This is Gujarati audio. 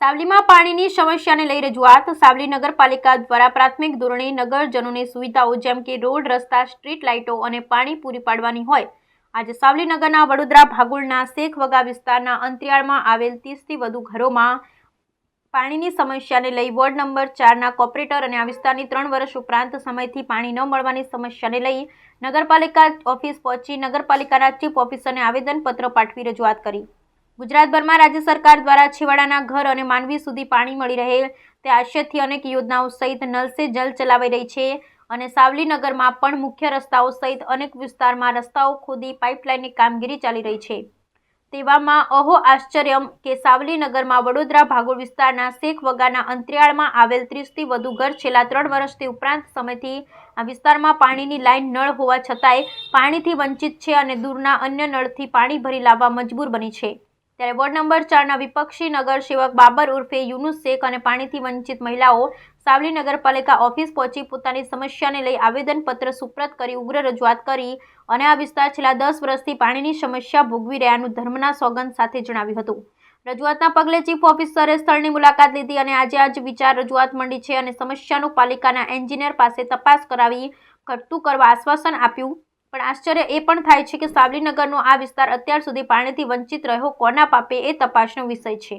સાવલીમાં પાણીની સમસ્યાને લઈ રજૂઆત। સાવલી નગરપાલિકા દ્વારા પ્રાથમિક ધોરણે નગરજનોને સુવિધાઓ જેમ કે રોડ, રસ્તા, સ્ટ્રીટ લાઇટો અને પાણી પૂરી પાડવાની હોય। આજે સાવલી નગરના વડોદરા ભાગોળના શેખવગા વિસ્તારના અંતરિયાળમાં આવેલ 30થી વધુ ઘરોમાં પાણીની સમસ્યાને લઈ વોર્ડ નંબર 4ના કોર્પોરેટર અને આ વિસ્તારની 3 વર્ષ ઉપરાંત સમયથી પાણી ન મળવાની સમસ્યાને લઈ નગરપાલિકા ઓફિસ પહોંચી નગરપાલિકાના ચીફ ઓફિસરને આવેદનપત્ર પાઠવી રજૂઆત કરી। ગુજરાતભરમાં રાજ્ય સરકાર દ્વારા છેવાડાના ઘર અને માનવી સુધી પાણી મળી રહે તે આશયથી અનેક યોજનાઓ સહિત નલ સે જલ ચલાવાઈ રહી છે અને સાવલી નગરમાં પણ મુખ્ય રસ્તાઓ સહિત અનેક વિસ્તારમાં રસ્તાઓ ખોદી પાઇપલાઇનની કામગીરી ચાલી રહી છે। તેવામાં અહો આશ્ચર્યમ કે સાવલી નગરમાં વડોદરા ભાગોળ વિસ્તારના શેખવગાના અંતરિયાળમાં આવેલ 30થી વધુ ઘર છેલ્લા 3 વર્ષથી ઉપરાંત સમયથી આ વિસ્તારમાં પાણીની લાઇન નળ હોવા છતાંય પાણીથી વંચિત છે અને દૂરના અન્ય નળથી પાણી ભરી લાવવા મજબૂર બની છે। ત્યારે વોર્ડ નંબર 4ના વિપક્ષી નગર સેવક બાબર ઉર્ફે યુનુસ શેખ અને પાણીથી વંચિત મહિલાઓ સાવલી નગરપાલિકા ઓફિસ પહોંચી પોતાની સમસ્યાને લઈ આવેદનપત્ર સુપ્રત કરી ઉગ્ર રજૂઆત કરી અને આ વિસ્તાર છેલ્લા 10 વર્ષથી પાણીની સમસ્યા ભોગવી રહ્યાનું ધર્મના સોગંદ સાથે જણાવ્યું હતું। રજૂઆતના પગલે ચીફ ઓફિસરે સ્થળની મુલાકાત લીધી અને આજે વિચાર રજૂઆત મંડી છે અને સમસ્યાનું પાલિકાના એન્જિનિયર પાસે તપાસ કરાવી ઘટતું કરવા આશ્વાસન આપ્યું। પણ આશ્ચર્ય એ પણ થાય છે કે સાવલી નગરનો આ વિસ્તાર અત્યાર સુધી પાણીથી વંચિત રહ્યો કોના પાપે એ તપાસનો વિષય છે।